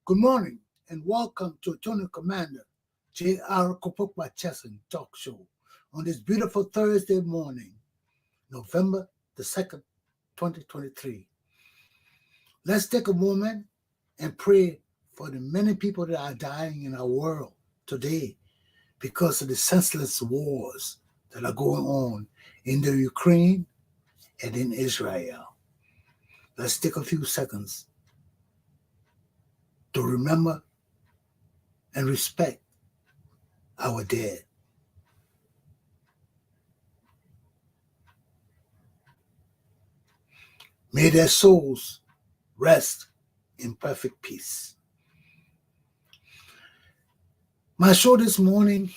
Good morning and welcome to Lieutenant Commander J.R. Glapohkpa Chesson talk show on this beautiful Thursday morning, November the 2nd, 2023. Let's take a moment and pray for the many people that are dying in our world today because of the senseless wars that are going on in the Ukraine and in Israel. Let's take a few seconds to remember and respect our dead. May their souls rest in perfect peace. My show this morning,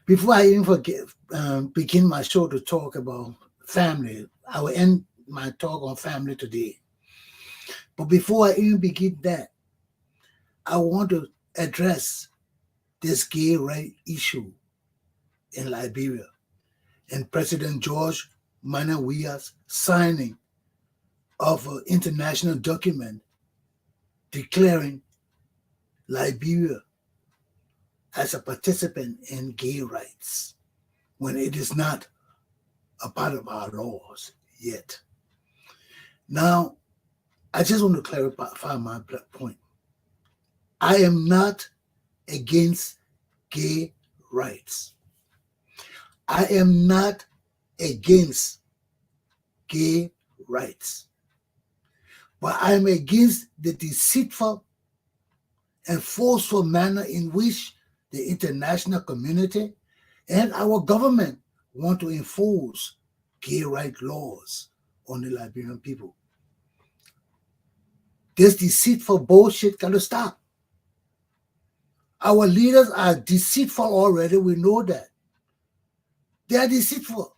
before I even begin my show to talk about family, I will end my talk on family today. But before I even begin that, I want to address this gay right issue in Liberia and President George Manawia's signing of an international document declaring Liberia as a participant in gay rights when it is not a part of our laws yet. Now, I just want to clarify my point. I am not against gay rights. I am not against gay rights. But I am against the deceitful and forceful manner in which the international community and our government want to enforce gay rights laws on the Liberian people. This deceitful bullshit got to stop. Our leaders are deceitful already, we know that. They are deceitful.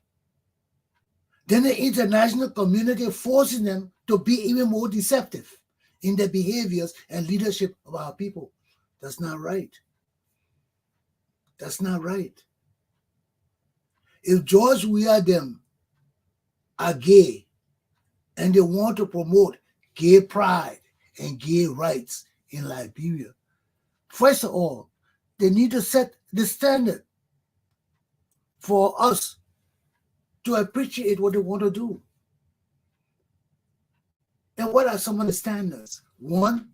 Then the international community forces them to be even more deceptive in their behaviors and leadership of our people. That's not right. That's not right. If George Weah them are gay and they want to promote gay pride and gay rights in Liberia, first of all, they need to set the standard for us to appreciate what they want to do. And what are some of the standards? One,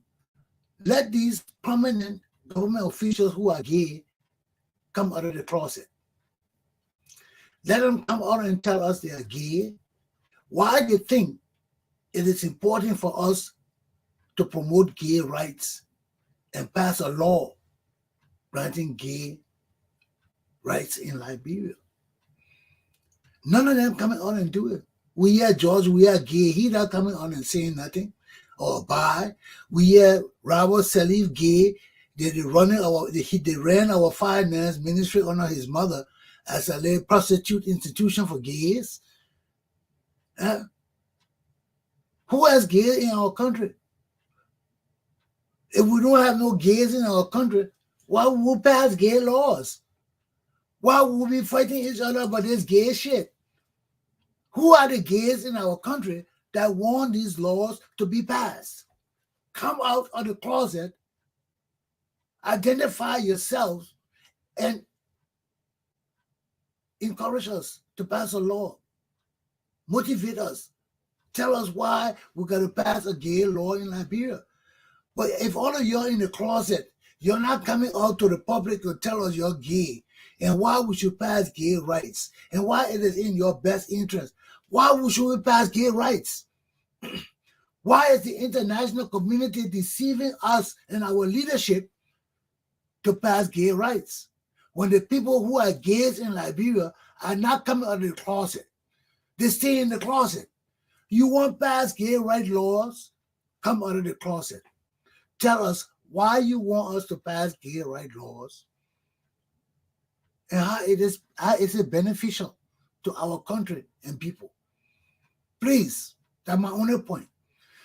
let these prominent government officials who are gay come out of the closet. Let them come out and tell us they are gay. Why they think it is important for us to promote gay rights and pass a law granting gay rights in Liberia. None of them coming on and do it. We hear George, we are gay. He not coming on and saying nothing or bye. We hear Robert Salif gay. They ran our finance ministry under his mother as a little prostitute institution for gays. Who has gays in our country? If we don't have no gays in our country, why would we pass gay laws? Why would we be fighting each other about this gay shit? Who are the gays in our country that want these laws to be passed? Come out of the closet, identify yourselves, and encourage us to pass a law. Motivate us. Tell us why we're going to pass a gay law in Liberia. But if all of you are in the closet, you're not coming out to the public to tell us you're gay and why we should pass gay rights and why it is in your best interest. Why should we pass gay rights? Why is the international community deceiving us and our leadership to pass gay rights when the people who are gays in Liberia are not coming out of the closet? They stay in the closet. You want to pass gay rights laws? Come out of the closet. Tell us why you want us to pass gay rights laws and how is it beneficial to our country and people. Please, that's my only point.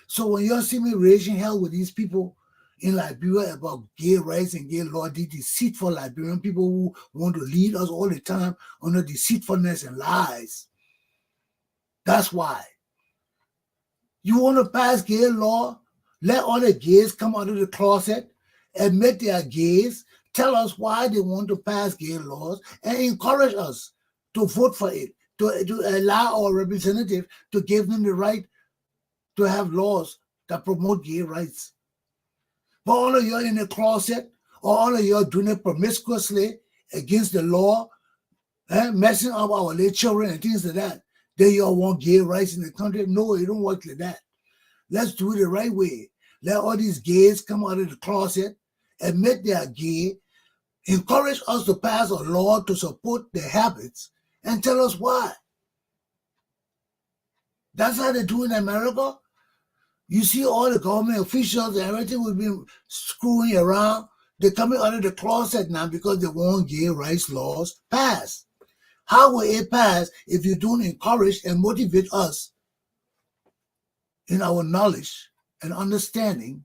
So when you see me raising hell with these people in Liberia about gay rights and gay law, these deceitful Liberian people who want to lead us all the time under deceitfulness and lies, that's why. You want to pass gay law? Let all the gays come out of the closet, admit they are gays, tell us why they want to pass gay laws, and encourage us to vote for it, to allow our representative to give them the right to have laws that promote gay rights. But all of you are in the closet, or all of you are doing it promiscuously against the law, messing up our little children and things like that. Then you all want gay rights in the country? No, it don't work like that. Let's do it the right way. Let all these gays come out of the closet, admit they are gay, encourage us to pass a law to support their habits, and tell us why. That's how they do in America. You see all the government officials and everything we've been screwing around. They're coming out of the closet now because they want gay rights laws passed. How will it pass if you don't encourage and motivate us in our knowledge and understanding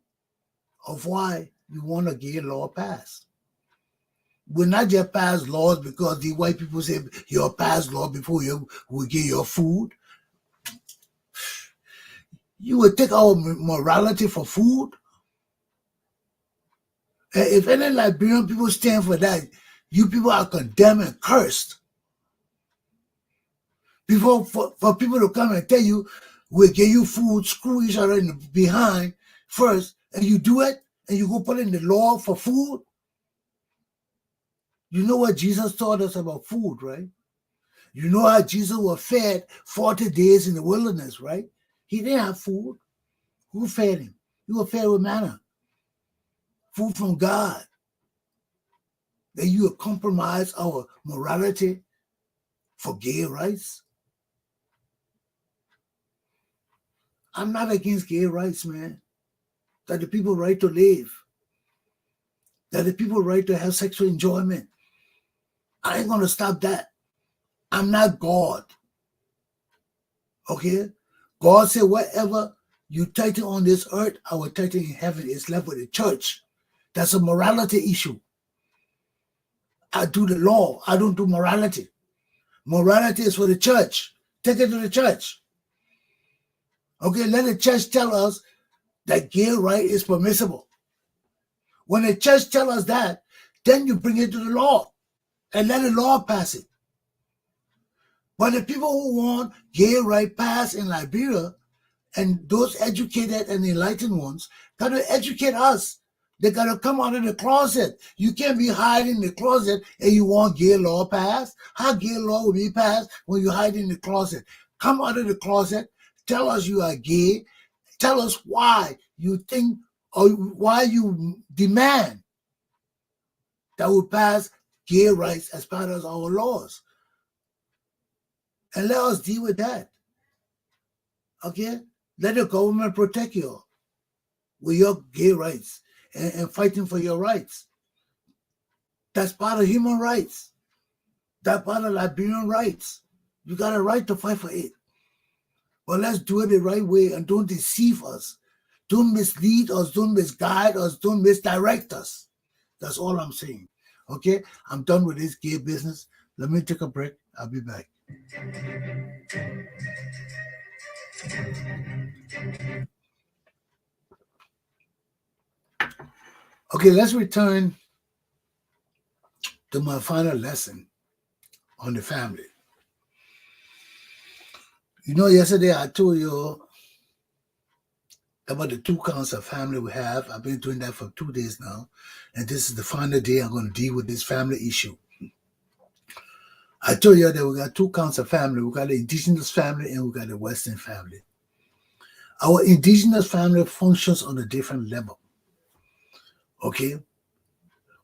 of why you want a gay law passed? We're not just pass laws because the white people say you'll pass law before you will get your food. You would take our morality for food. If any Liberian people stand for that, you people are condemned and cursed. Before for people to come and tell you, we'll give you food, screw each other in the behind first, and you do it, and you go put in the law for food. You know what Jesus taught us about food, right? You know how Jesus was fed 40 days in the wilderness, right? He didn't have food. Who fed him? He was fed with manna. Food from God. That you have compromised our morality for gay rights. I'm not against gay rights, man. That the people right to live. That the people right to have sexual enjoyment. I ain't going to stop that. I'm not God. Okay? God said, whatever you tighten on this earth, I will tighten in heaven. It's left with the church. That's a morality issue. I do the law. I don't do morality. Morality is for the church. Take it to the church. Okay, let the church tell us that gay right is permissible. When the church tell us that, then you bring it to the law and let the law pass it. But the people who want gay right passed in Liberia, and those educated and enlightened ones, got to educate us. They got to come out of the closet. You can't be hiding in the closet and you want gay law passed. How gay law will be passed when you hide in the closet? Come out of the closet. Tell us you are gay. Tell us why you think or why you demand that we pass gay rights as part of our laws. And let us deal with that. Okay? Let the government protect you with your gay rights and fighting for your rights. That's part of human rights. That's part of Liberian rights. You got a right to fight for it. But let's do it the right way and don't deceive us. Don't mislead us. Don't misguide us. Don't misdirect us. That's all I'm saying. Okay? I'm done with this gay business. Let me take a break. I'll be back. Okay, let's return to my final lesson on the family. You know, yesterday I told you about the 2 counts of family we have. I've been doing that for 2 days now. And this is the final day I'm going to deal with this family issue. I told you that we got 2 counts of family. We got the indigenous family and we got the Western family. Our indigenous family functions on a different level. Okay?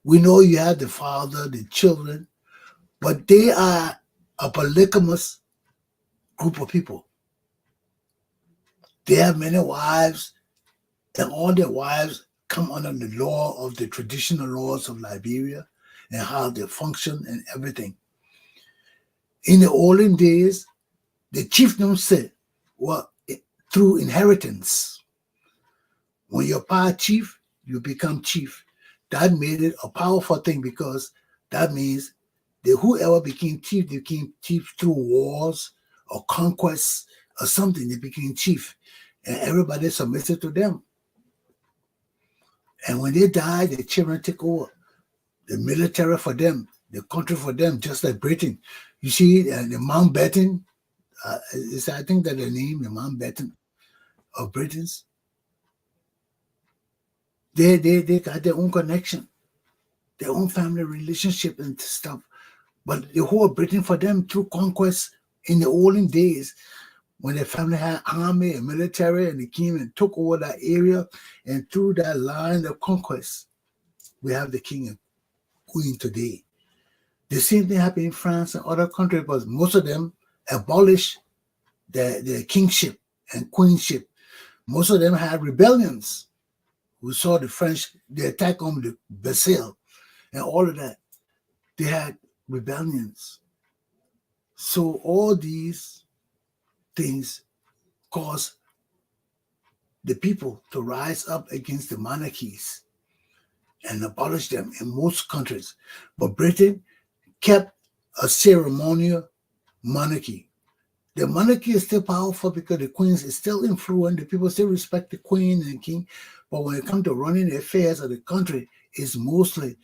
We know you have the father, the children, but they are a polygamous group of people. They have many wives, and all their wives come under the law of the traditional laws of Liberia and how they function and everything. In the olden days, the chiefdoms said, well, through inheritance. When you're part chief, you become chief. That made it a powerful thing because that means that whoever became chief, they became chief through wars or conquests or something. They became chief, and everybody submitted to them. And when they die, the children take over the military for them, the country for them, just like Britain. You see, the Mountbatten, I think that the name, the Mountbatten of Britons, they got their own connection, their own family relationship and stuff. But the whole Britain for them through conquest in the olden days, when the family had army and military and they came and took over that area, and through that line of conquest, we have the king and queen today. The same thing happened in France and other countries, but most of them abolished their kingship and queenship. Most of them had rebellions. We saw the French, the attack on the Bastille and all of that. They had rebellions. So all these things cause the people to rise up against the monarchies and abolish them in most countries. But Britain kept a ceremonial monarchy. The monarchy is still powerful because the queen is still influential. The people still respect the queen and the king. But when it comes to running the affairs of the country, it's mostly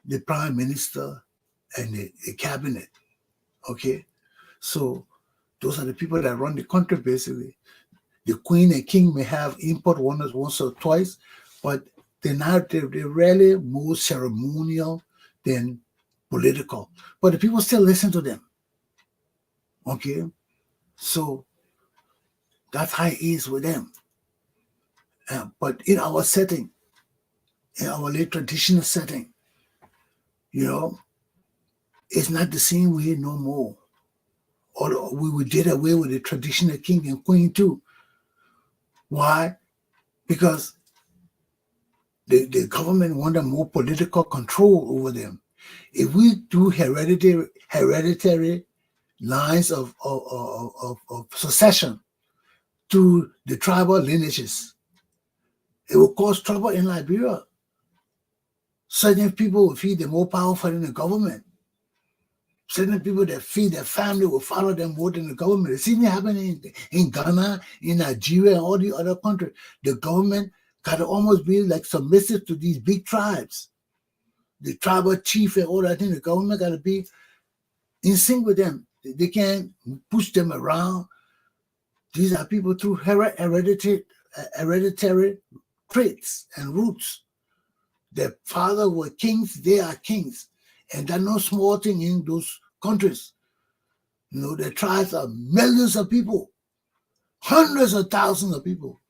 the prime minister and the cabinet. Okay? So those are the people that run the country, basically. The queen and king may have input once or twice, but they're rarely more ceremonial than political. But the people still listen to them. Okay? So that's how it is with them. But in our setting, in our late traditional setting, it's not the same way no more. Or we did away with the traditional king and queen too. Why? Because the government wanted more political control over them. If we do hereditary lines of succession to the tribal lineages, it will cause trouble in Liberia. Certain people will feel they're more powerful than the government. Certain people that feel their family will follow them more than the government. It's even happening in Ghana, in Nigeria, and all the other countries. The government got to almost be like submissive to these big tribes. The tribal chief and all that thing, the government got to be in sync with them. They can't push them around. These are people through hereditary traits and roots. Their father were kings, they are kings. And they're no small thing in those countries. The tribes are millions of people, hundreds of thousands of people.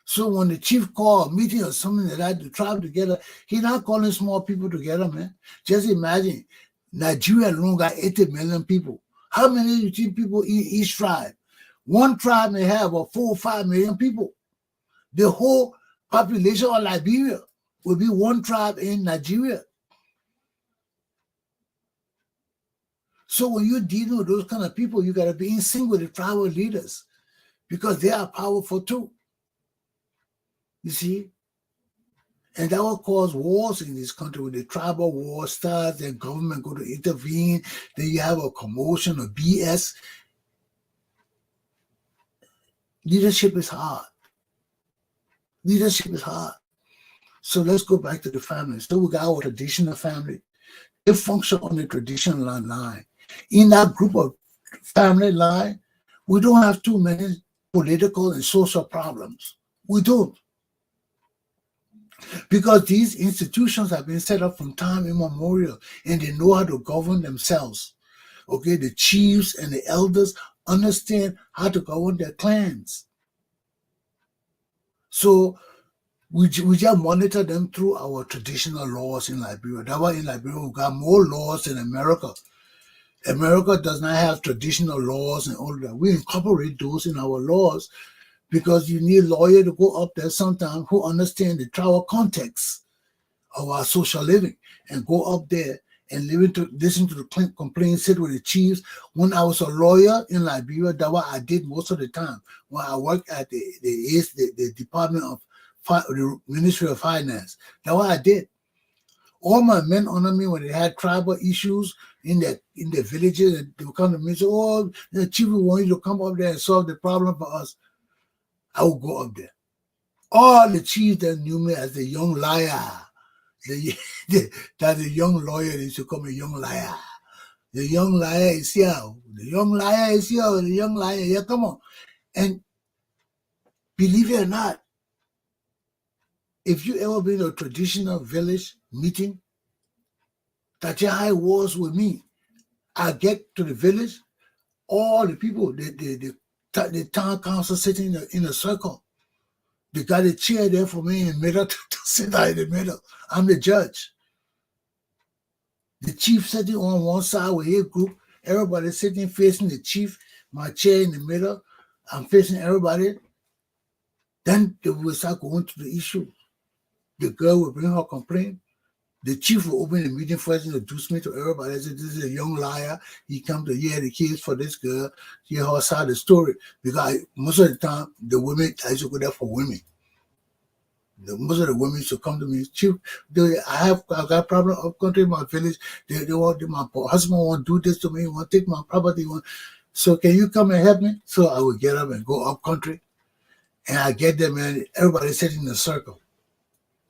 So when the chief call a meeting or something like that, the tribe together, he's not calling small people together, man. Just imagine, Nigeria alone got 80 million people. How many do you think people in each tribe? One tribe may have 4 or 5 million people. The whole population of Liberia will be one tribe in Nigeria. So when you're dealing with those kind of people, you got to be in sync with the tribal leaders because they are powerful too. You see? And that will cause wars in this country. When the tribal war starts, then government go to intervene, then you have a commotion of BS. Leadership is hard. Leadership is hard. So let's go back to the family. So we got our traditional family. They function on the traditional line. In that group of family line, we don't have too many political and social problems. We don't. Because these institutions have been set up from time immemorial and they know how to govern themselves. Okay, the chiefs and the elders understand how to govern their clans. So we just monitor them through our traditional laws in Liberia. That's why in Liberia we got more laws than America. America does not have traditional laws and all that. We incorporate those in our laws because you need a lawyer to go up there sometime who understand the tribal context of our social living and go up there and listen to the complaints, sit with the chiefs. When I was a lawyer in Liberia, that's what I did most of the time. When I worked at the Department of the Ministry of Finance, that's what I did. All my men under me, when they had tribal issues in the villages, they would come to me and say, "Oh, the chief, we want you to come up there and solve the problem for us." I would go up there. All the chiefs that knew me as the young liar. That the young lawyer, they used to call me young liar. The young liar is here. The young liar is here. The young liar, yeah, come on. And believe it or not, if you ever been to a traditional village meeting, that's how it was with me. I get to the village, all the people, the town council sitting in a circle. They got a chair there for me in the middle to sit down in the middle. I'm the judge. The chief sitting on one side with his group, everybody sitting facing the chief, my chair in the middle. I'm facing everybody. Then they will start going to the issue. The girl will bring her complaint. The chief will open the meeting first, introduce me to everybody. I said, this is a young liar. He come to hear the case for this girl, hear her side of the story. Because most of the time, the women, I used to go there for women. Most of the women used to come to me, Chief, I got a problem up country in my village. They want, my husband want to do this to me, want to take my property. So can you come and help me? So I would get up and go up country. And I get there, man, everybody sitting in a circle.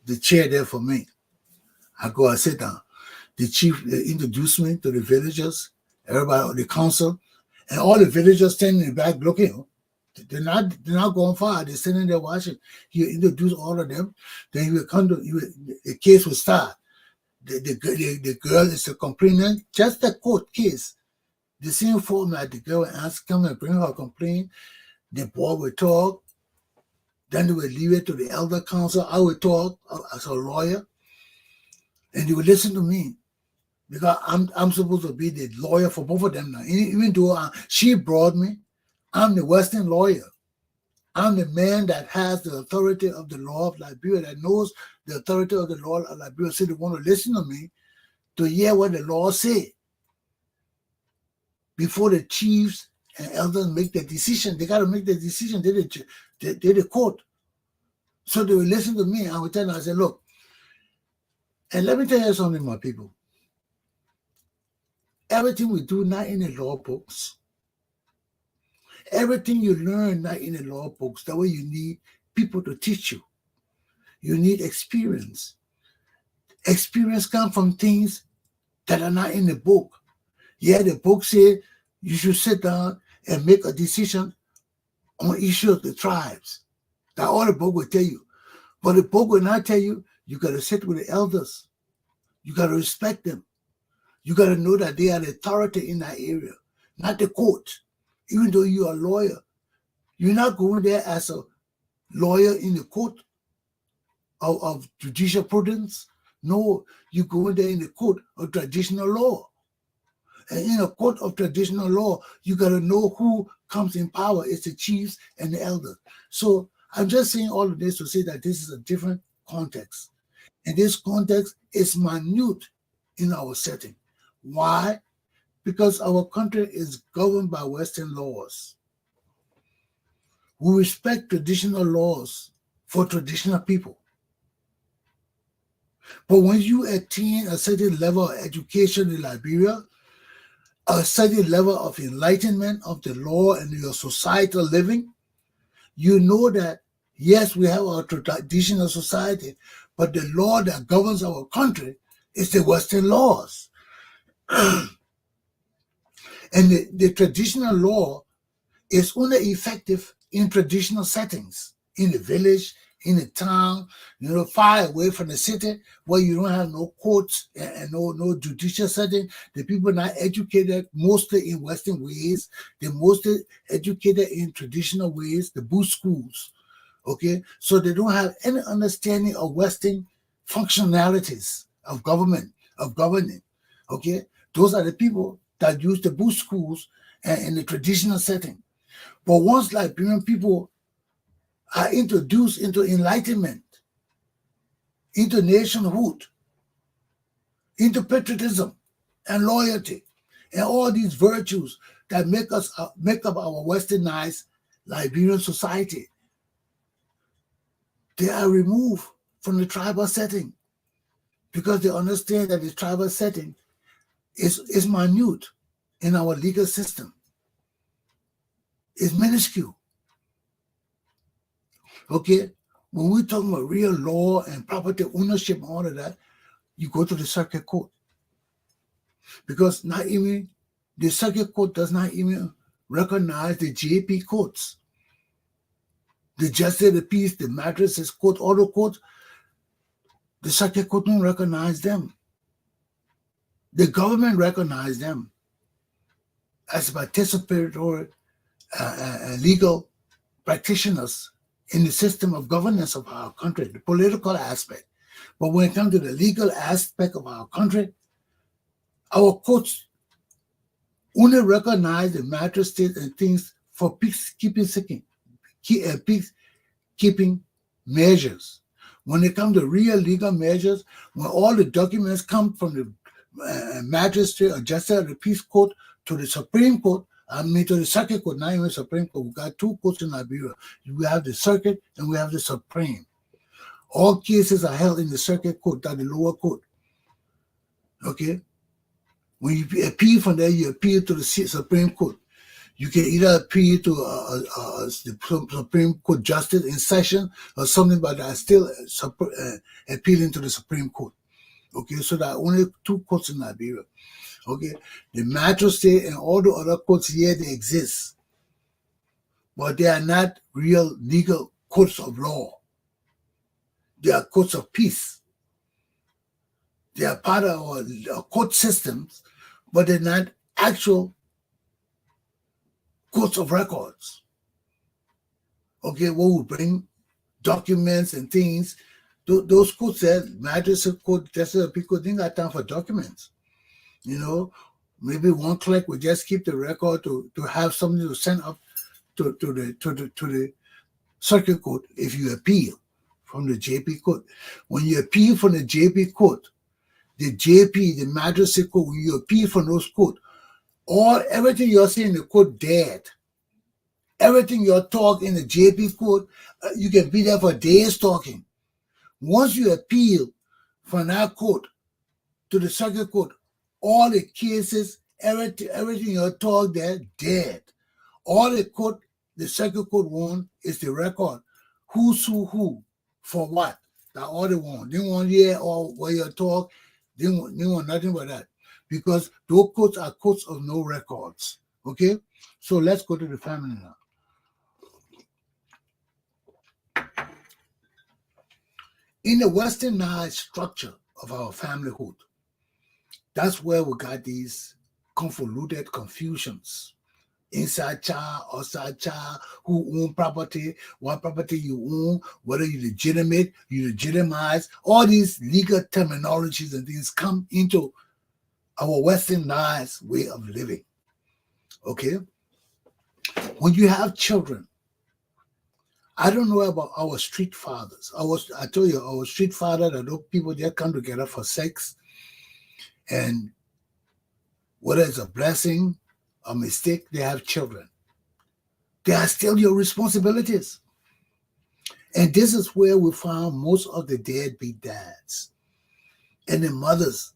The chair there for me. I go and sit down. The chief introduced me to the villagers, everybody, the council, and all the villagers standing in the back looking. They're not going far. They're sitting there watching. He introduced all of them. Then he would come to the case would start. The girl is a complainant, just a court case. The same format. The girl would ask, come and bring her complaint. The boy would talk. Then they would leave it to the elder council. I would talk as a lawyer, and they would listen to me because I'm supposed to be the lawyer for both of them now. Even though she brought me, I'm the Western lawyer. I'm the man that has the authority of the law of Liberia, that knows the authority of the law of Liberia. So they want to listen to me to hear what the law say before the chiefs and elders make the decision. They got to make the decision. They're the court. So they will listen to me. I will tell them, I say, look, and let me tell you something, my people. Everything we do not in the law books. Everything you learn not in the law books. That way you need people to teach you. You need experience. Experience comes from things that are not in the book. Yeah, the book says you should sit down and make a decision on issue of the tribes. That's all the book will tell you. But the book will not tell you, you got to sit with the elders. You got to respect them. You got to know that they are the authority in that area, not the court. Even though you are a lawyer, you're not going there as a lawyer in the court of judicial prudence. No, you go in there in the court of traditional law. And in a court of traditional law, you got to know who comes in power. It's the chiefs and the elders. So I'm just saying all of this to say that this is a different context. And this context is minute in our setting. Why? Because our country is governed by Western laws. We respect traditional laws for traditional people. But when you attain a certain level of education in Liberia, a certain level of enlightenment of the law and your societal living, you know that, yes, we have our traditional society, but the law that governs our country is the Western laws. And the traditional law is only effective in traditional settings, in the village, in the town, far away from the city, where you don't have no courts and no judicial setting. The people are not educated mostly in Western ways. They're mostly educated in traditional ways, the bush schools. Okay, so they don't have any understanding of Western functionalities of government, of governing. Okay, those are the people that use the bush schools and in the traditional setting. But once Liberian people are introduced into enlightenment, into nationhood, into patriotism and loyalty, and all these virtues that make up our westernized Liberian society, they are removed from the tribal setting because they understand that the tribal setting is minute in our legal system. It's minuscule. Okay? When we're talking about real law and property ownership and all of that, you go to the circuit court. Because not even the circuit court does not even recognize the JP courts. The justice of the peace, the magistrates court, all the courts, the circuit court don't recognize them. The government recognizes them as participatory legal practitioners in the system of governance of our country, the political aspect. But when it comes to the legal aspect of our country, our courts only recognize the magistrates and things for peacekeeping measures. When it comes to real legal measures, when all the documents come from the magistrate or justice of the peace court to the Supreme Court, to the circuit court, not even Supreme Court. We've got two courts in Liberia. We have the circuit and we have the Supreme. All cases are held in the circuit court, that the lower court. Okay? When you appeal from there, you appeal to the Supreme Court. You can either appeal to the Supreme Court justice in session or something, but are still appealing to the Supreme Court. Okay, so there are only two courts in Liberia. Okay, the magistrate and all the other courts here, they exist, but they are not real legal courts of law. They are courts of peace. They are part of our court systems, but they're not actual courts of records. Okay, what will bring documents and things. Those courts there, magistrate court, justice of the peace court, they got time for documents. You know, maybe one clerk would just keep the record to have something to send up to the circuit court if you appeal from the JP court. When you appeal from the JP court, the JP, the magistrate court, when you appeal from those court, everything you're saying in the court dead. Everything you're talking in the JP court, you can be there for days talking. Once you appeal from that court to the circuit court, all the cases, everything you're talking there, dead. All the circuit court want is the record. Who sue who, for what? That's all they want. They want hear all where you talk. They want nothing but that. Because those courts are courts of no records. Okay? So let's go to the family now. In the westernized structure of our familyhood, that's where we got these convoluted confusions. Inside child, outside child, who own property, what property you own, whether you legitimate, you legitimize, all these legal terminologies and things come into our westernized way of living. Okay? When you have children, I don't know about our street fathers. I told you, our street father, that those people just come together for sex. And whether it's a blessing or mistake, they have children. They are still your responsibilities. And this is where we found most of the deadbeat dads. And the mothers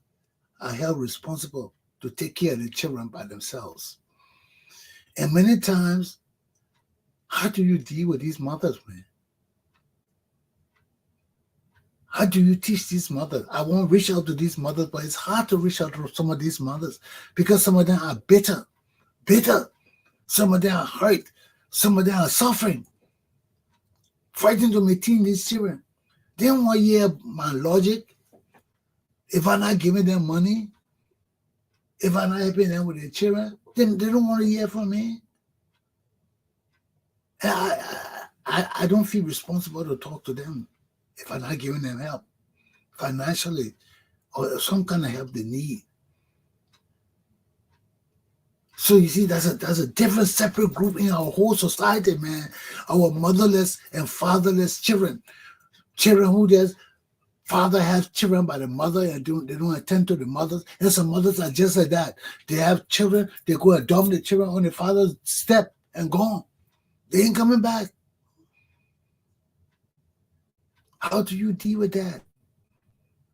are held responsible to take care of the children by themselves. And many times, how do you deal with these mothers, man? How do you teach these mothers? I want to reach out to these mothers, but it's hard to reach out to some of these mothers because some of them are bitter. Some of them are hurt. Some of them are suffering, fighting to maintain these children. They don't want to hear my logic. If I'm not giving them money, if I'm not helping them with their children, then they don't want to hear from me. And I don't feel responsible to talk to them if I'm not giving them help financially or some kind of help they need. So you see, that's a different separate group in our whole society, man. Our motherless and fatherless children. Children who just father has children by the mother and they don't attend to the mothers. And some mothers are just like that. They have children, they go adopt the children on the father's step and gone. They ain't coming back. How do you deal with that?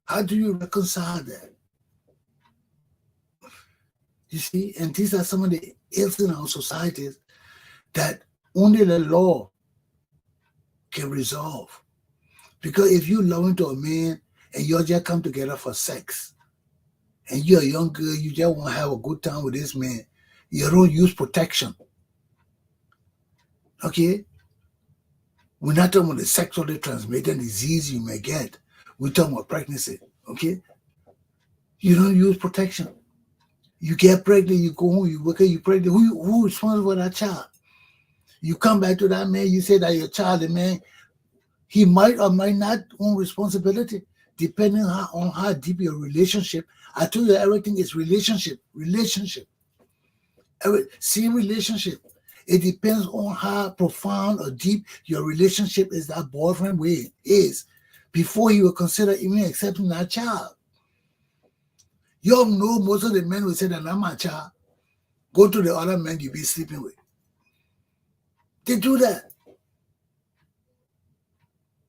How do you reconcile that? You see, and these are some of the ills in our societies that only the law can resolve. Because if you love into a man and you all just come together for sex, and you're a young girl, you just want to have a good time with this man, you don't use protection. Okay? We're not talking about the sexually transmitted disease you may get. We're talking about pregnancy. Okay? You don't use protection. You get pregnant, you go home, you wake up, you pregnant. Who is responsible for that child? You come back to that man, you say that your child, the man, he might or might not own responsibility, depending on how deep your relationship. I told you everything is relationship. Same relationship. It depends on how profound or deep your relationship is, that boyfriend way is, before you will consider even accepting that child. You all know most of the men will say that I'm my child. Go to the other men you be sleeping with. They do that.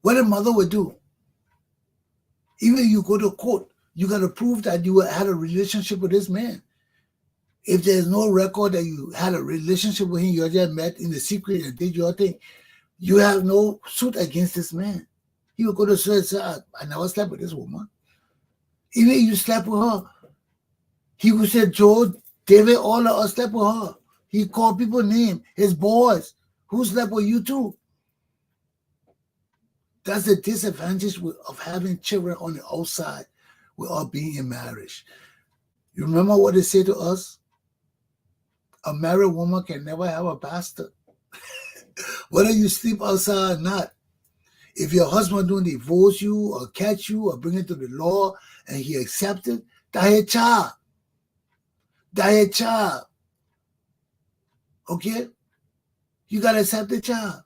What a mother would do. Even you go to court, you got to prove that you had a relationship with this man. If there's no record that you had a relationship with him, you just met in the secret and did your thing, you have no suit against this man. He will go to court and say, I never slept with this woman. Even if you slept with her, he would say, Joe, David, all of us slept with her. He called people names, his boys. Who slept with you too? That's the disadvantage of having children on the outside without being in marriage. You remember what they say to us? A married woman can never have a bastard. Whether you sleep outside or not. If your husband don't divorce you or catch you or bring it to the law and he accepts it, that's a child. That's a child. Okay? You gotta accept the child.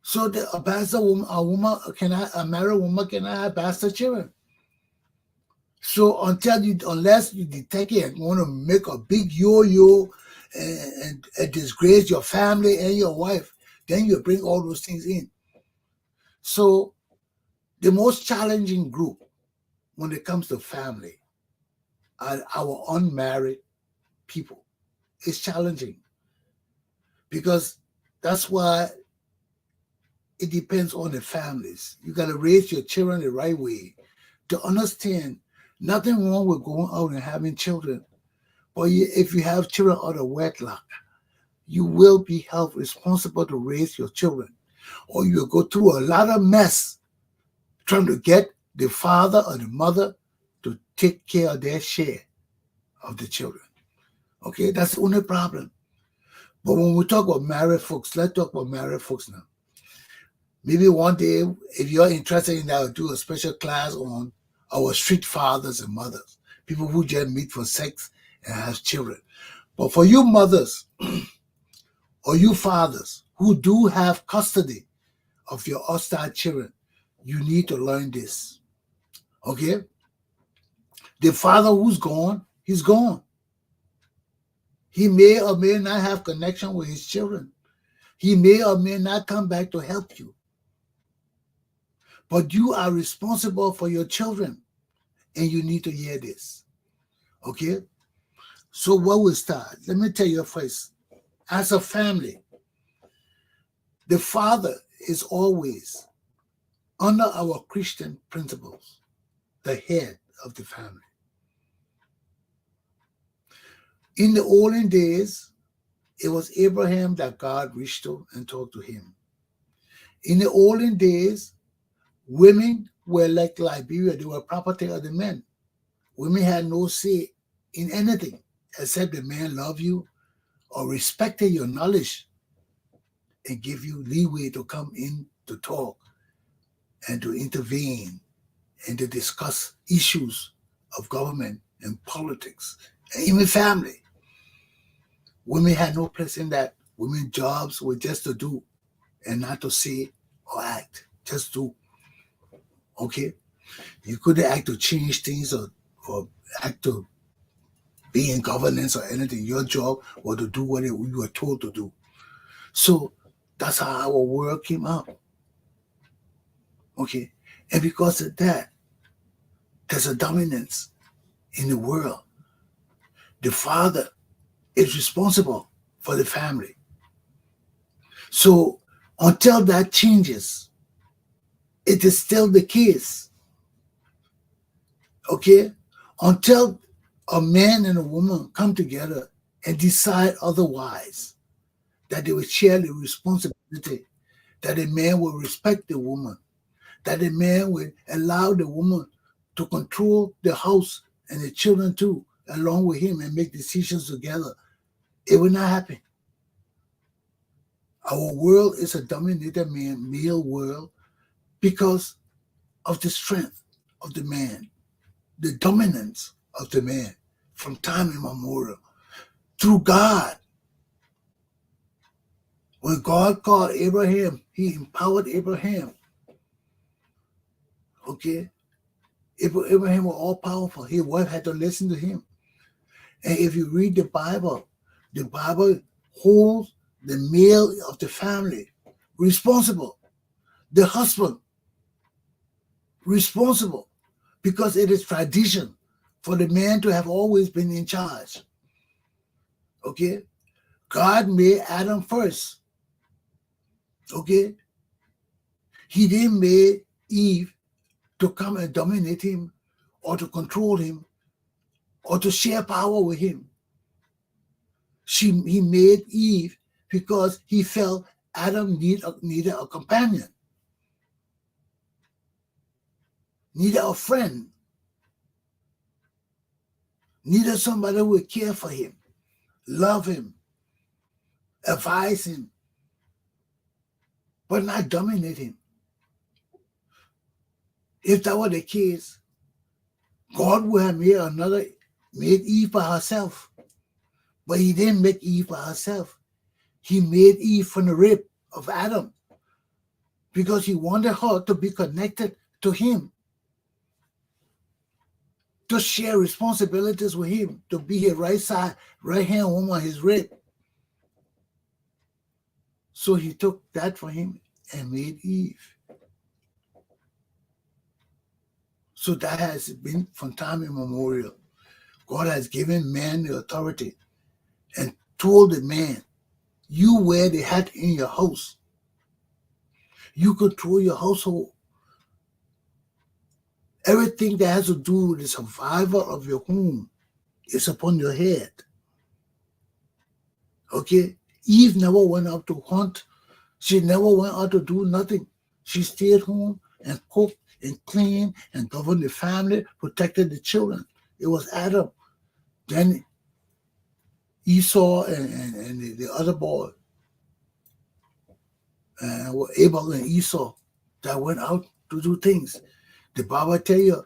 So a bastard woman, a married woman cannot have bastard children. So unless you detect it and want to make a big yo-yo and disgrace your family and your wife, then you bring all those things in. So the most challenging group when it comes to family are our unmarried people. It's challenging because that's why it depends on the families. You got to raise your children the right way to understand nothing wrong with going out and having children. But if you have children out of wedlock, you will be held responsible to raise your children. Or you'll go through a lot of mess trying to get the father or the mother to take care of their share of the children. Okay, that's the only problem. But when we talk about married folks, let's talk about married folks now. Maybe one day, if you're interested in that, I'll do a special class on our street fathers and mothers, people who just meet for sex and have children. But for you mothers or you fathers who do have custody of your hostile children, you need to learn this. Okay? The father who's gone, he's gone. He may or may not have connection with his children. He may or may not come back to help you. But you are responsible for your children, and you need to hear this. Okay? So what will start? Let me tell you first. As a family, the father is always, under our Christian principles, the head of the family. In the olden days, it was Abraham that God reached to and talked to him. In the olden days, women were like Liberia. They were property of the men. Women had no say in anything except the man loved you or respected your knowledge and give you leeway to come in to talk and to intervene and to discuss issues of government and politics and even family. Women had no place in that. Women's jobs were just to do and not to say or act. Just do. Okay? You couldn't act to change things or act to be in governance or anything. Your job was to do what you were told to do. So that's how our world came out. Okay? And because of that, there's a dominance in the world. The father is responsible for the family. So until that changes, It is still the case, okay? Until a man and a woman come together and decide otherwise, that they will share the responsibility, that a man will respect the woman, that a man will allow the woman to control the house and the children too, along with him, and make decisions together. It will not happen. Our world is a dominated male world because of the strength of the man, the dominance of the man from time immemorial. Through God, when God called Abraham, he empowered Abraham. Okay? Abraham was all powerful. His wife had to listen to him. And if you read the Bible holds the male of the family responsible, the husband responsible, because it is tradition for the man to have always been in charge. Okay? God made Adam first. Okay? He didn't make Eve to come and dominate him or to control him or to share power with him. He made Eve because he felt Adam needed a companion, needed a friend, needed somebody who would care for him, love him, advise him, but not dominate him. If that were the case, God would have made Eve by herself. But he didn't make Eve by herself. He made Eve from the rib of Adam because he wanted her to be connected to him, to share responsibilities with him, to be his right hand woman, his rib. So he took that for him and made Eve. So that has been from time immemorial. God has given man the authority and told the man, you wear the hat in your house. You control your household. Everything that has to do with the survival of your home is upon your head. Okay? Eve never went out to hunt. She never went out to do nothing. She stayed home and cooked and cleaned and governed the family, protected the children. It was Adam. Then Esau and the other boy, Abel and Esau, that went out to do things. The Bible tell you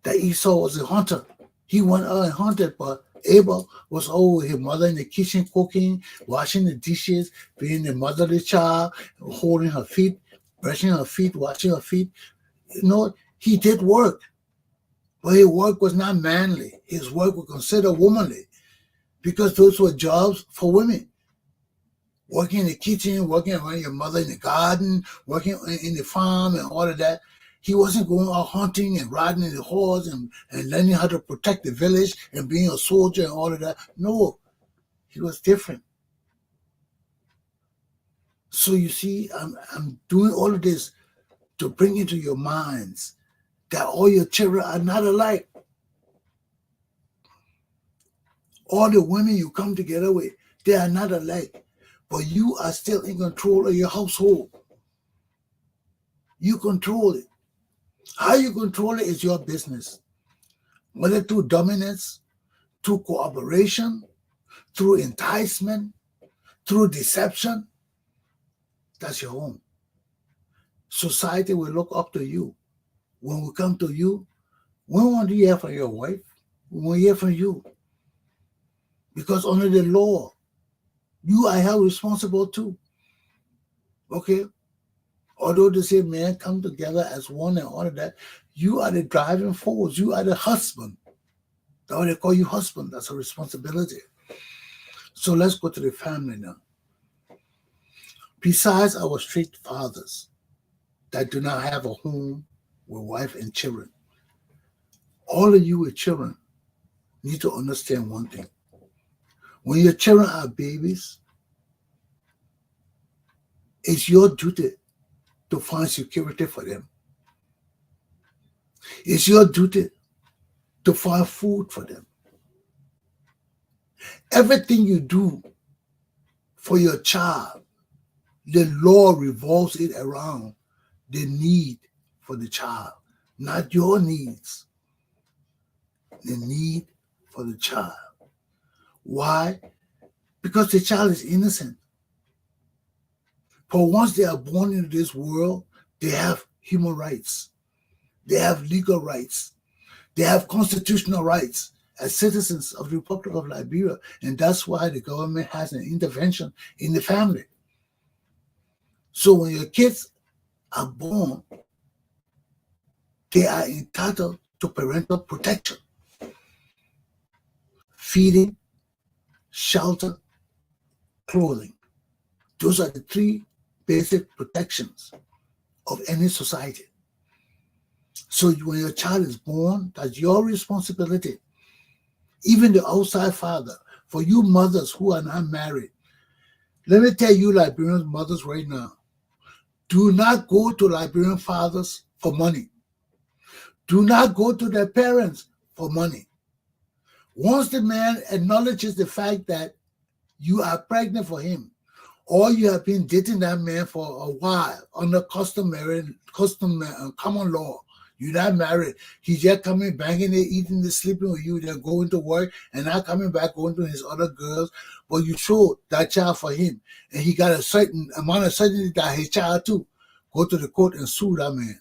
that Esau was a hunter. He went out and hunted, but Abel was over his mother in the kitchen cooking, washing the dishes, being the mother of the child, holding her feet, brushing her feet, washing her feet. You know, he did work, but his work was not manly. His work was considered womanly because those were jobs for women. Working in the kitchen, working around your mother in the garden, working in the farm and all of that. He wasn't going out hunting and riding in the horse and learning how to protect the village and being a soldier and all of that. No, he was different. So you see, I'm doing all of this to bring into your minds that all your children are not alike. All the women you come together with, they are not alike. But you are still in control of your household. You control it. How you control it is your business. Whether through dominance, through cooperation, through enticement, through deception, that's your own. Society will look up to you. When we come to you, we want to hear from your wife. We want to hear from you. Because under the law, you are held responsible too. Okay? Although they say men come together as one and all of that, you are the driving force. You are the husband. That's why they call you husband. That's a responsibility. So let's go to the family now. Besides our strict fathers that do not have a home with wife and children, all of you with children need to understand one thing. When your children are babies, it's your duty to find security for them. It's your duty to find food for them. Everything you do for your child, the law revolves it around the need for the child, not your needs, the need for the child. Why? Because the child is innocent. For once they are born into this world, they have human rights, they have legal rights, they have constitutional rights as citizens of the Republic of Liberia. And that's why the government has an intervention in the family. So when your kids are born, they are entitled to parental protection, feeding, shelter, clothing. Those are the three basic protections of any society. So when your child is born, that's your responsibility. Even the outside father, for you mothers who are not married, let me tell you Liberian mothers right now, do not go to Liberian fathers for money. Do not go to their parents for money. Once the man acknowledges the fact that you are pregnant for him, or you have been dating that man for a while under common law, you're not married. He's just coming, banging it, eating it, sleeping with you, then going to work, and not coming back, going to his other girls. But you showed that child for him, and he got a certain amount of certainty that his child too. Go to the court and sue that man.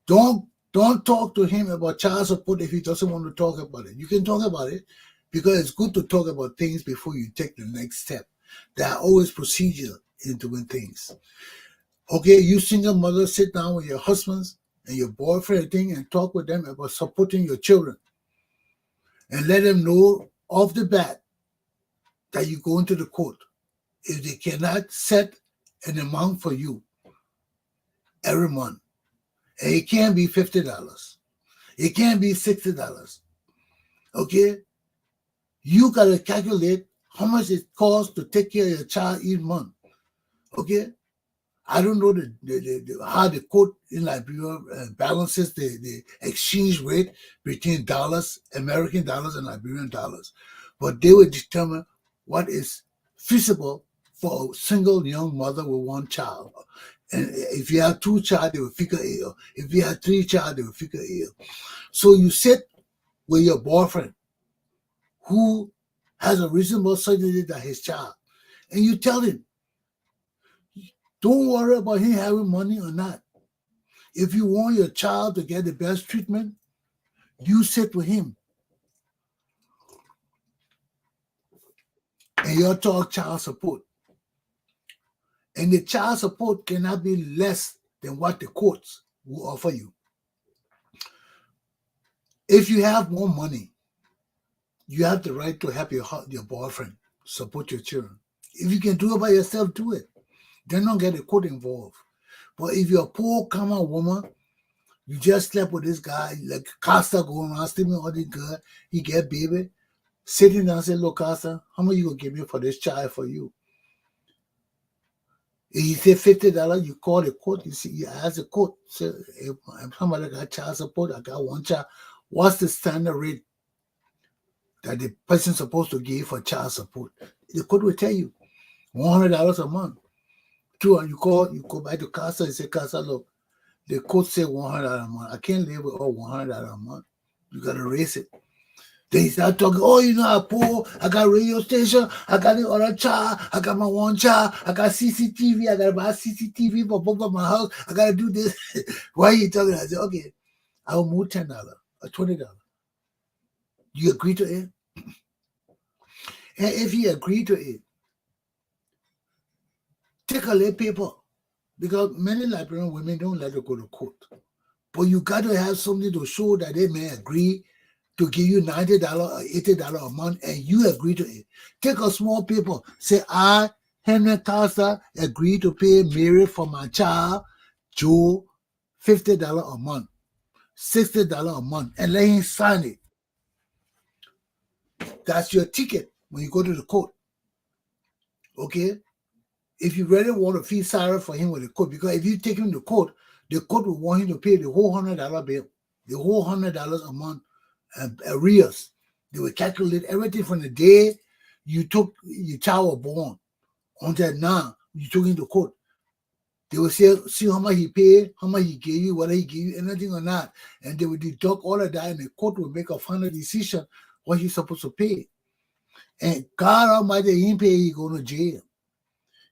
Don't talk to him about child support if he doesn't want to talk about it. You can talk about it because it's good to talk about things before you take the next step. There are always procedures in doing things. Okay, you single mothers, sit down with your husbands and your boyfriend thing and talk with them about supporting your children. And let them know off the bat that you go into the court. If they cannot set an amount for you every month, and it can't be $50. It can't be $60. Okay? You got to calculate how much it costs to take care of your child each month. Okay? I don't know how the court in Liberia balances the exchange rate between dollars, American dollars, and Liberian dollars. But they will determine what is feasible for a single young mother with one child. And if you have two child, they will figure it out. If you have three child, they will figure it out. So you sit with your boyfriend who has a reasonable certainty that his child, and you tell him, don't worry about him having money or not. If you want your child to get the best treatment, you sit with him and you'll talk child support. And the child support cannot be less than what the courts will offer you. If you have more money, you have the right to help your boyfriend support your children. If you can do it by yourself, do it. Then don't get the court involved. But if you're a poor, common woman, you just slept with this guy, like Costa going around, sleeping with all this girl, he get baby, sitting down and say, look, Costa, how much you gonna give me for this child for you? If he say $50, you call the court, you ask the court, say, if somebody got child support, I got one child, what's the standard rate that the person's supposed to give for child support? The court will tell you, $100 a month. True, and you go back to Casa and say, Casa, look, the court said $100 a month. I can't live with all $100 a month. You got to raise it. Then he start talking, oh, you know, I'm poor. I got a radio station. I got the other child. I got my one child. I got CCTV. I got to buy CCTV for both of my house. I got to do this. Why are you talking? I said, okay, I will move $10 or $20. You agree to it? And if you agree to it, take a little paper. Because many Liberian women don't let it go to court. But you got to have something to show that they may agree to give you $90 or $80 a month and you agree to it. Take a small paper. Say, I, Henry Costa, agree to pay Mary for my child, Joe, $50 a month, $60 a month, and let him sign it. That's your ticket when you go to the court. Okay? If you really want to feel sorry for him with the court, because if you take him to court, the court will want him to pay the whole $100 bill, the whole $100 a month arrears. They will calculate everything from the day your child was born until now you took him to court. They will see how much he paid, how much he gave you, whether he gave you anything or not. And they will deduct all of that, and the court will make a final decision what he's supposed to pay. And God Almighty, he ain't pay, he going to jail.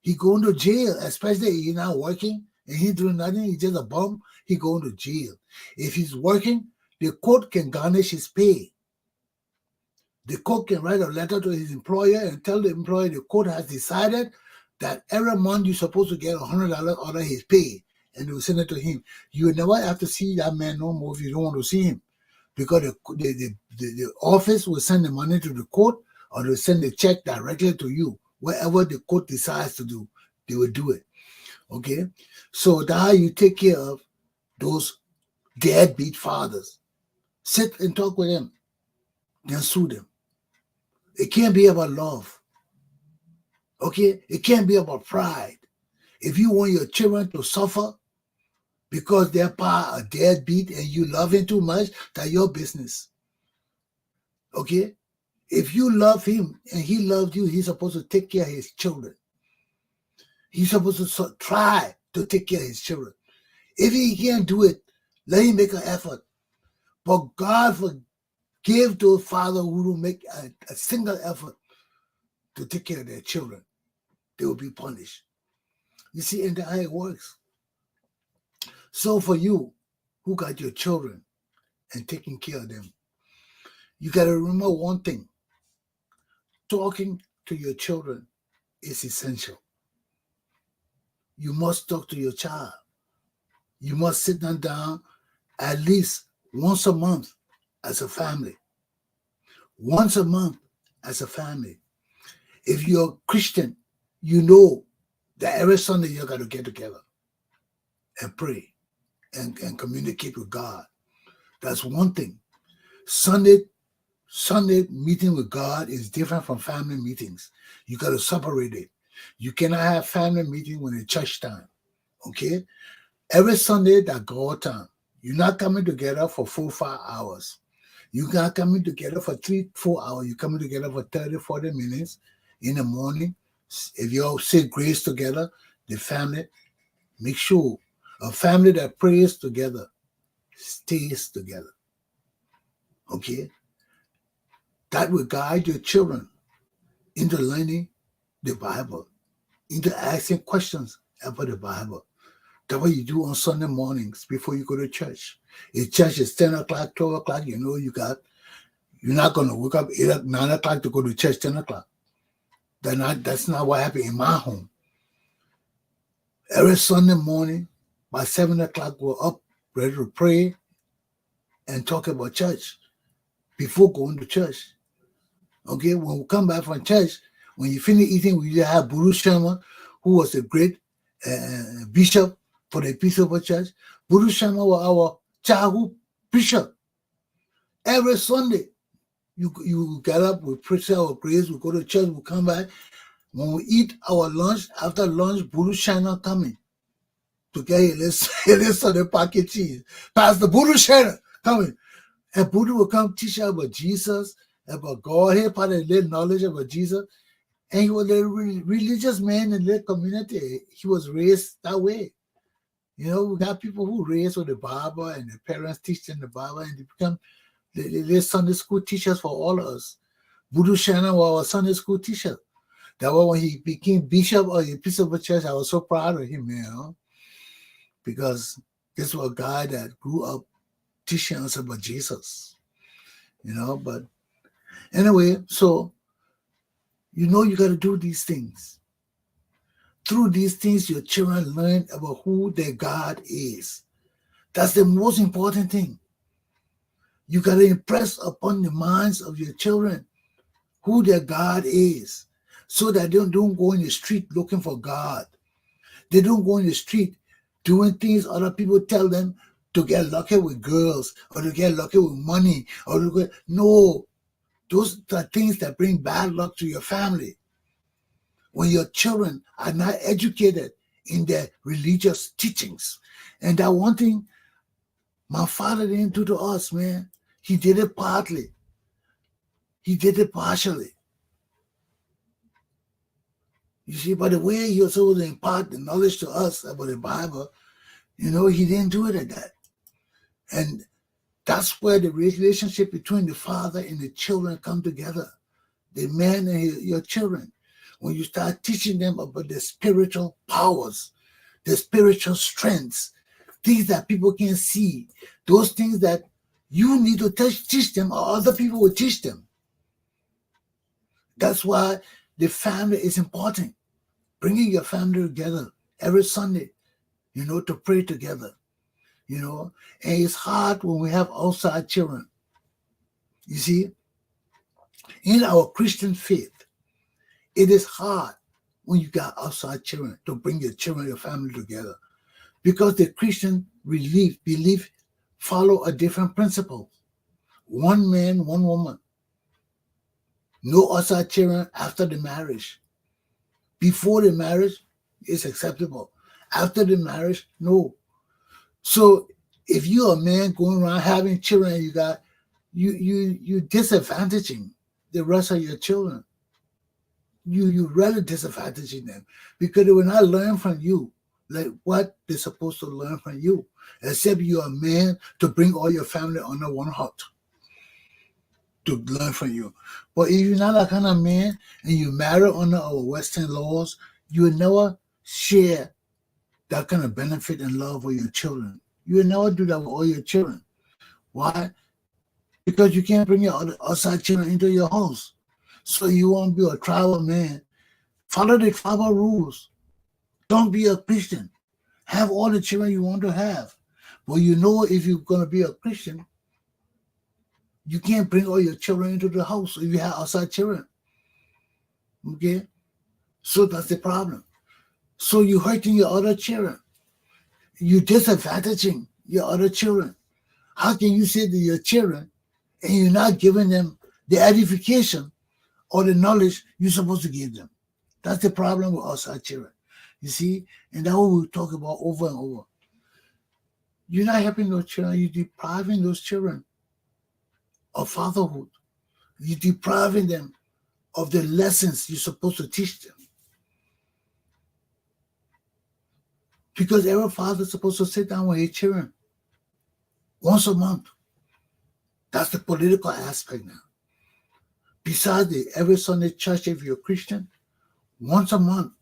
He going to jail, especially if he's not working and he doing nothing, he's just a bum, he going to jail. If he's working, the court can garnish his pay. The court can write a letter to his employer and tell the employer the court has decided that every month you're supposed to get $100 out of his pay, and they will send it to him. You will never have to see that man no more if you don't want to see him, because the office will send the money to the court, or they'll send the check directly to you. Whatever the court decides to do, they will do it. Okay? So that's how you take care of those deadbeat fathers. Sit and talk with them, then sue them. It can't be about love. Okay? It can't be about pride. If you want your children to suffer because their pa are deadbeat and you love him too much, that's your business. Okay? If you love him and he loved you, he's supposed to take care of his children. He's supposed to try to take care of his children. If he can't do it, let him make an effort. But God forgive those fathers who don't make a single effort to take care of their children. They will be punished. You see, and that's how it works. So for you who got your children and taking care of them, you got to remember one thing. Talking to your children is essential. You must talk to your child. You must sit them down at least once a month as a family. Once a month as a family. If you're a Christian, you know that every Sunday you got to get together and pray and communicate with God. That's one thing. Sunday meeting with God is different from family meetings. You got to separate it. You cannot have family meeting when it's church time. Okay? Every Sunday, that God time. You're not coming together for 4-5 hours. You're not coming together for 3-4 hours. You're coming together for 30-40 minutes in the morning. If you all say grace together, the family, make sure a family that prays together stays together. Okay? That will guide your children into learning the Bible, into asking questions about the Bible. That's what you do on Sunday mornings before you go to church. If church is 10 o'clock, 12 o'clock, you know you're not going to wake up 9 o'clock to go to church 10 o'clock. That's not what happened in my home. Every Sunday morning, by 7 o'clock, we're up, ready to pray and talk about church before going to church. Okay, when we come back from church, when you finish eating, we usually have Guru Sharma, who was a great bishop for the Episcopal Church. Guru Sharma was our childhood bishop. Every Sunday, you get up, we preach our grace, we go to church, we come back. When we eat our lunch, after lunch, Guru Sharma coming to get his Sunday pocket cheese. Pastor Guru Sharma coming. And Buddha will come teach us about Jesus, about God. He part of the knowledge about Jesus. And he was a religious man in the community. He was raised that way. You know, we got people who raised with the Bible and the parents teach them the Bible and they become the Sunday school teachers for all of us. Buddha Shannon was our Sunday school teacher. That was when he became bishop of the Episcopal Church. I was so proud of him, you know, because this was a guy that grew up teaching us about Jesus, you know. But anyway, so you know you got to do these things. Through these things, your children learn about who their God is. That's the most important thing. You got to impress upon the minds of your children who their God is, so that they don't go in the street looking for God. They don't go in the street doing things other people tell them to get lucky with girls or to get lucky with money. No, those are things that bring bad luck to your family. When your children are not educated in their religious teachings. And that one thing my father didn't do to us, man. He did it partly. He did it partially. You see, by the way he was able to impart the knowledge to us about the Bible, he didn't do it like that. And that's where the relationship between the father and the children come together. The man and your children. When you start teaching them about the spiritual powers, the spiritual strengths, things that people can't see, those things that you need to teach them or other people will teach them. That's why the family is important. Bringing your family together every Sunday, to pray together, and it's hard when we have outside children. You see, in our Christian faith, it is hard when you got outside children to bring your children, your family together, because the Christian belief follow a different principle. One man, one woman. No outside children after the marriage. Before the marriage, it's acceptable. After the marriage, no. So if you're a man going around having children, you disadvantaging the rest of your children. You really disadvantaging them because they will not learn from you like what they're supposed to learn from you, except you're a man to bring all your family under one hut to learn from you. But if you're not that kind of man and you marry under our Western laws, you will never share that kind of benefit and love with your children. You will never do that with all your children. Why? Because you can't bring your outside children into your house. So you won't be a tribal man. Follow the tribal rules. Don't be a Christian. Have all the children you want to have. But if you're going to be a Christian, you can't bring all your children into the house if you have outside children. Okay? So that's the problem. So you're hurting your other children. You're disadvantaging your other children. How can you say to your children and you're not giving them the edification or the knowledge you're supposed to give them? That's the problem with outside children. You see? And that's what we talk about over and over. You're not helping those children. You're depriving those children of fatherhood. You're depriving them of the lessons you're supposed to teach them. Because every father is supposed to sit down with his children once a month. That's the political aspect now. Besides every Sunday church, if you're a Christian, once a month,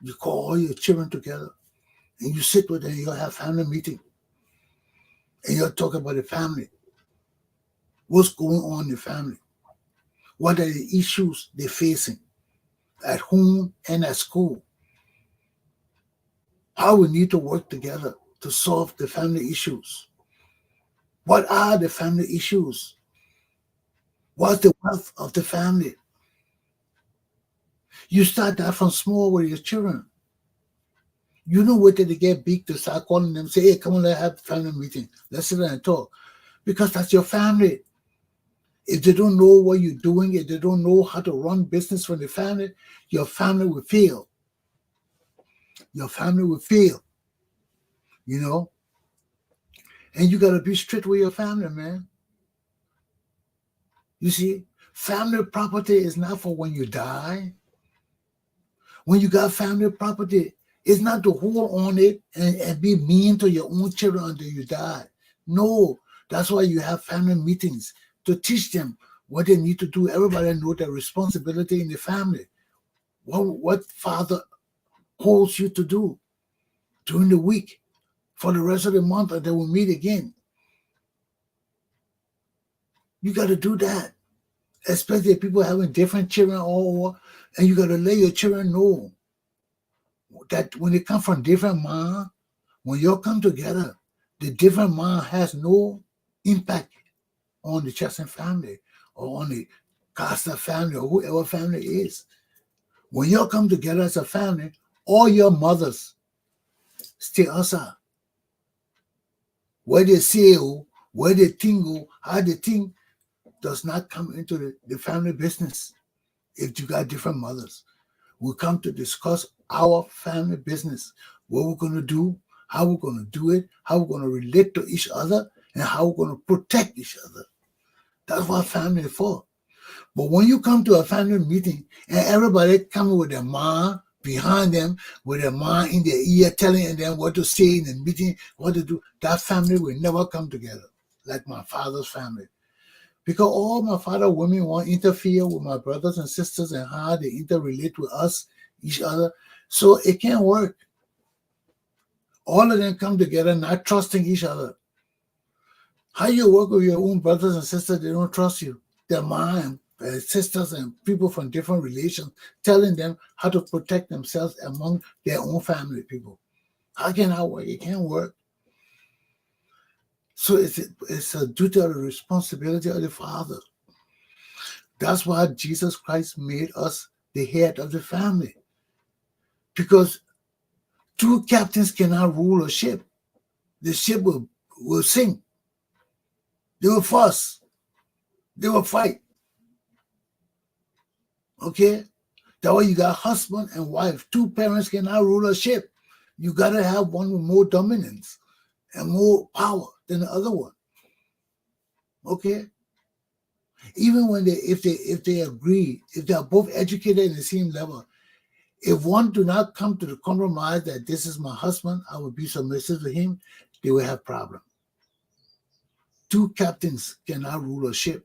you call all your children together and you sit with them, you'll have family meeting. And you'll talk about the family. What's going on in the family? What are the issues they're facing at home and at school? How we need to work together to solve the family issues. What are the family issues? What's the wealth of the family? You start that from small with your children. You don't wait till they get big to start calling them, say, hey, come on, let's have a family meeting. Let's sit down and talk. Because that's your family. If they don't know what you're doing, if they don't know how to run business for the family, your family will fail. Your family will fail. And you got to be strict with your family, man. You see, family property is not for when you die. When you got family property, it's not to hold on it and be mean to your own children until you die. No, that's why you have family meetings to teach them what they need to do. Everybody knows their responsibility in the family. What father holds you to do during the week for the rest of the month until we meet again. You got to do that. Especially if people having different children all over, and you got to let your children know that when they come from different mom, when you all come together, the different mom has no impact on the Chesson family or on the Costa family or whoever family is. When you all come together as a family, all your mothers stay outside. Where they say, where they think, how they think, does not come into the family business. If you got different mothers, we come to discuss our family business. what we're going to do, how we're going to do it, how we're going to relate to each other, and how we're going to protect each other. That's what family is for. But when you come to a family meeting and everybody coming with their mom behind them, with their mom in their ear, telling them what to say in the meeting, what to do, that family will never come together like my father's family. Because all my father women want to interfere with my brothers and sisters and how they interrelate with us, each other. So it can't work. All of them come together not trusting each other. How you work with your own brothers and sisters, they don't trust you. Their mom and sisters and people from different relations telling them how to protect themselves among their own family people. How can that work? It can't work. So it's a duty or a responsibility of the father. That's why Jesus Christ made us the head of the family. Because two captains cannot rule a ship. The ship will sink. They will fuss. They will fight. Okay? That's why you got husband and wife. Two parents cannot rule a ship. You got to have one with more dominance and more power than the other one. Okay? Even when if they agree, if they are both educated in the same level, if one do not come to the compromise that this is my husband, I will be submissive to him, they will have problem. Two captains cannot rule a ship.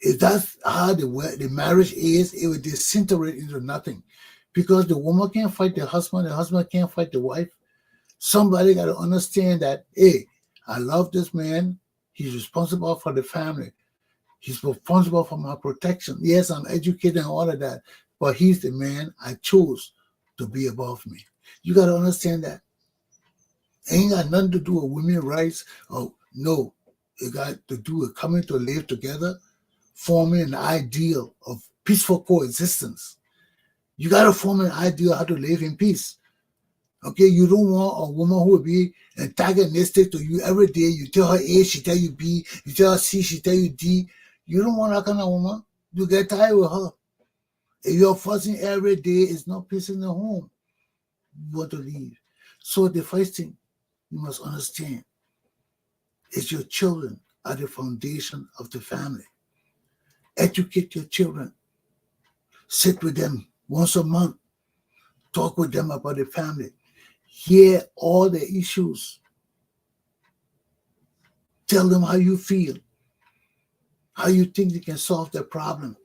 If that's how the marriage is, it will disintegrate into nothing. Because the woman can't fight the husband can't fight the wife. Somebody got to understand that, hey, I love this man. He's responsible for the family. He's responsible for my protection. Yes, I'm educated and all of that, but he's the man I chose to be above me. You got to understand that. It ain't got nothing to do with women's rights. Oh, no. It got to do with coming to live together, forming an ideal of peaceful coexistence. You got to form an ideal how to live in peace. Okay, you don't want a woman who will be antagonistic to you every day. You tell her A, she tell you B. You tell her C, she tell you D. You don't want that kind of woman. You get tired with her. If you're fussing every day, it's not peace in the home. You want to leave. So the first thing you must understand is your children are the foundation of the family. Educate your children. Sit with them once a month. Talk with them about the family. Hear all the issues. Tell them how you feel, how you think they can solve their problem,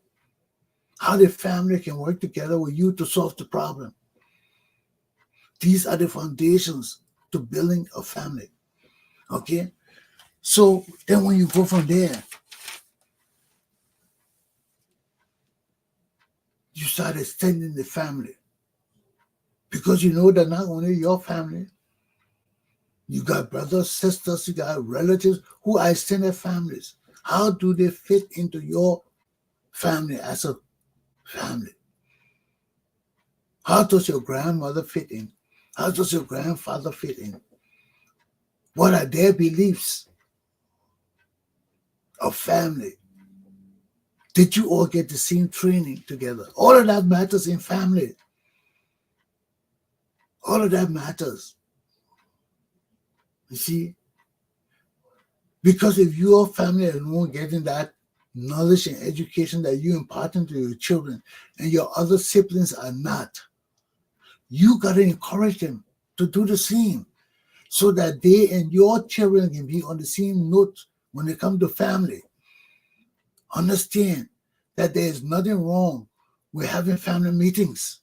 how the family can work together with you to solve the problem. These are the foundations to building a family. Okay? So then when you go from there, you start extending the family. Because you know that not only your family, you got brothers, sisters, you got relatives who are extended families. How do they fit into your family as a family? How does your grandmother fit in? How does your grandfather fit in? What are their beliefs of family? Did you all get the same training together? All of that matters in family. All of that matters. You see? Because if your family alone getting that knowledge and education that you imparting to your children and your other siblings are not, you got to encourage them to do the same so that they and your children can be on the same note when it comes to family. Understand that there is nothing wrong with having family meetings.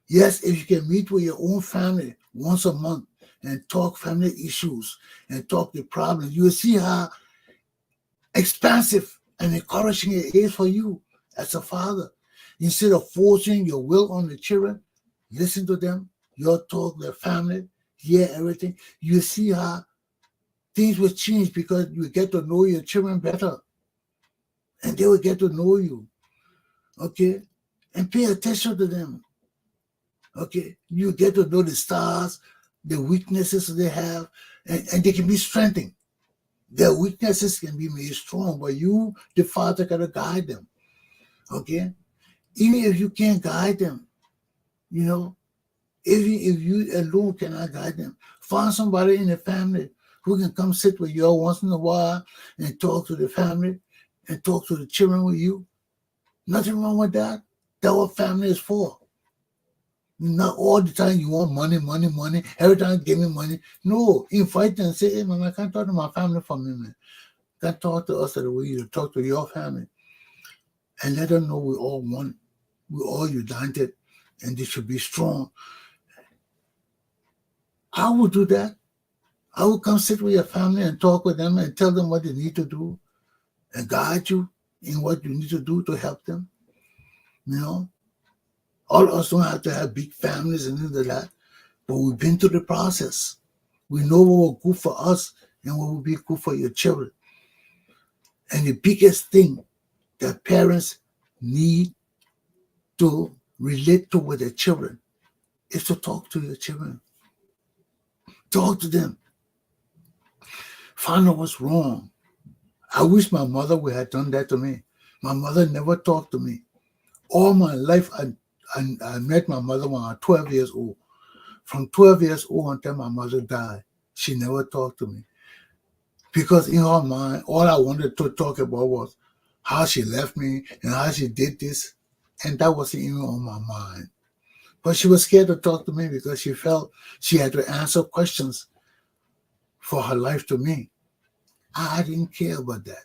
Yes, if you can meet with your own family once a month and talk family issues and talk the problems, you will see how expansive and encouraging it is for you as a father. Instead of forcing your will on the children, listen to them, your talk, their family, hear everything. You see how things will change because you get to know your children better. And they will get to know you. Okay? And pay attention to them. Okay? You get to know the stars, the weaknesses they have, and they can be strengthened. Their weaknesses can be made strong, but you, the father, got to guide them. Okay? Even if you can't guide them, You know, even if you alone cannot guide them, find somebody in the family who can come sit with you once in a while and talk to the family and talk to the children with you. Nothing wrong with that. That's what family is for. Not all the time you want money, money, money. Every time you give me money. No, invite them and say, hey, man, I can't talk to my family for me, man. Can't talk to us the way you talk to your family. And let them know we all one. We all united and they should be strong. I would do that. I will come sit with your family and talk with them and tell them what they need to do and guide you in what you need to do to help them. You know, all of us don't have to have big families and things like that, but we've been through the process. We know what will good for us and what will be good for your children. And the biggest thing that parents need to relate to with their children is to talk to your children. Talk to them. Find out what's wrong. I wish my mother would have done that to me. My mother never talked to me. All my life, I met my mother when I was 12 years old. From 12 years old until my mother died, she never talked to me. Because in her mind, all I wanted to talk about was how she left me and how she did this. And that wasn't even on my mind. But she was scared to talk to me because she felt she had to answer questions for her life to me. I didn't care about that.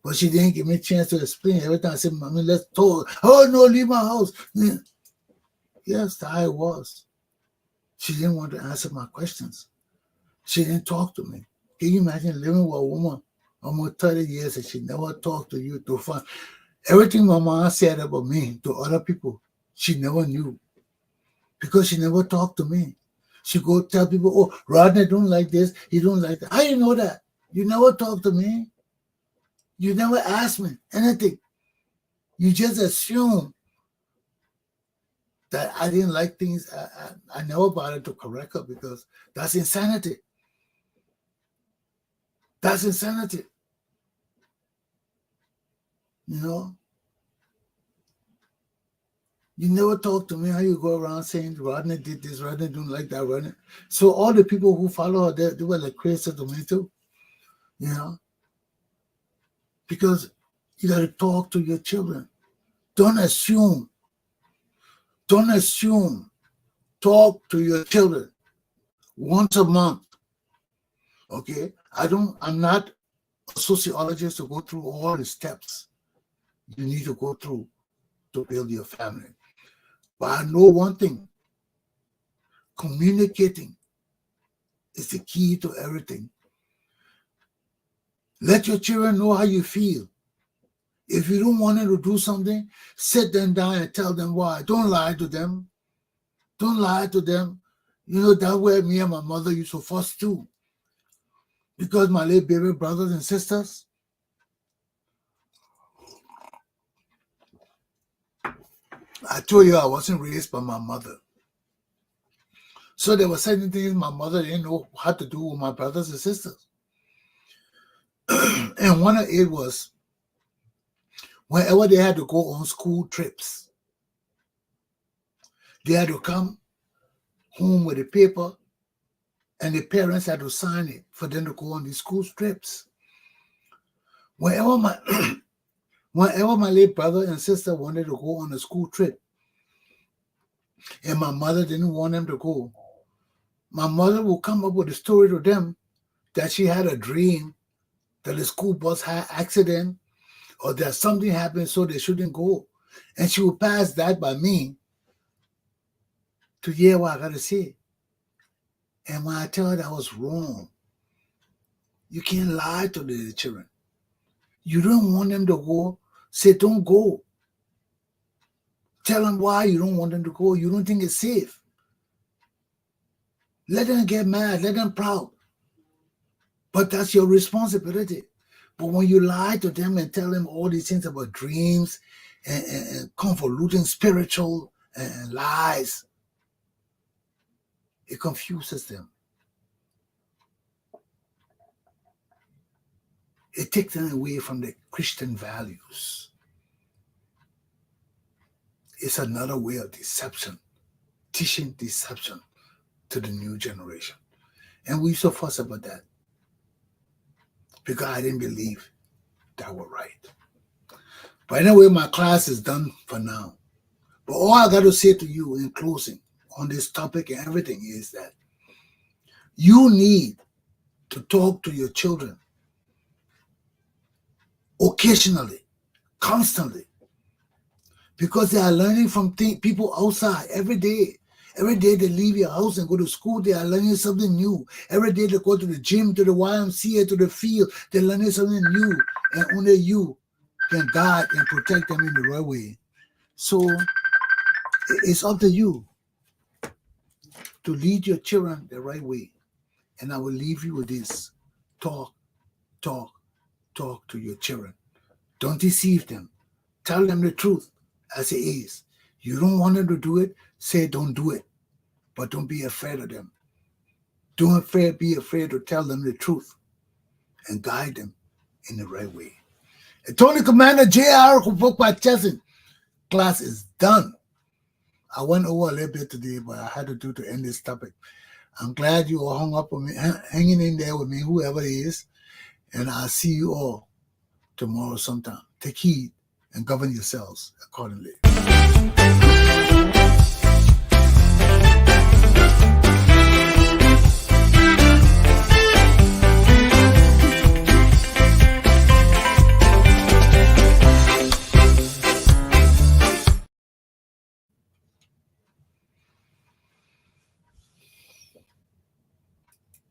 But she didn't give me a chance to explain. Every time I said, Mommy, let's talk. Oh, no, leave my house. Yes, that's how it was. She didn't want to answer my questions. She didn't talk to me. Can you imagine living with a woman almost 30 years and she never talked to you to find everything my mom said about me to other people, she never knew because she never talked to me. She go tell people, oh, Rodney don't like this, he don't like that. How you know that? You never talk to me. You never ask me anything. You just assume that I didn't like things. I never bothered to correct her because that's insanity. That's insanity. You know? You never talk to me. How you go around saying Rodney did this, Rodney don't like that, Rodney. So all the people who follow her, they were like crazy to me too. You know? Because you got to talk to your children. Don't assume. Don't assume. Talk to your children once a month. Okay? I'm not a sociologist to go through all the steps you need to go through to build your family. But I know one thing. Communicating is the key to everything. Let your children know how you feel. If you don't want them to do something, sit them down and tell them why. Don't lie to them. Don't lie to them. You know, that way me and my mother used to fuss too. Because my late baby brothers and sisters, I told you I wasn't raised by my mother. So there were certain things my mother didn't know how to do with my brothers and sisters. And one of it was whenever they had to go on school trips, they had to come home with a paper and the parents had to sign it for them to go on these school trips. Whenever my whenever my late brother and sister wanted to go on a school trip and my mother didn't want them to go, my mother would come up with a story to them that she had a dream that the school bus had accident or that something happened so they shouldn't go. And she would pass that by me to hear what I got to say. And when I tell her that was wrong, you can't lie to the children. You don't want them to go, say don't go. Tell them why you don't want them to go. You don't think it's safe. Let them get mad, let them proud. But that's your responsibility. But when you lie to them and tell them all these things about dreams and convoluting spiritual and lies, it confuses them. It takes them away from the Christian values. It's another way of deception teaching deception to the new generation. And we so fuss about that because I didn't believe that was right. But anyway, my class is done for now. But all I got to say to you in closing on this topic and everything is that you need to talk to your children occasionally, constantly, because they are learning from people outside every day. Every day they leave your house and go to school, they are learning something new. Every day they go to the gym, to the YMCA, to the field, they're learning something new. And only you can guide and protect them in the right way. So it's up to you to lead your children the right way. And I will leave you with this. Talk, talk, talk to your children. Don't deceive them. Tell them the truth as it is. You don't want them to do it, say don't do it. But don't be afraid of them. Don't be afraid to tell them the truth and guide them in the right way. And Tony Commander J.R. Glapohkpa Chesson, class is done. I went over a little bit today, but I had to do to end this topic. I'm glad you all hung up with me, hanging in there with me, whoever it is. And I'll see you all tomorrow sometime. Take heed and govern yourselves accordingly.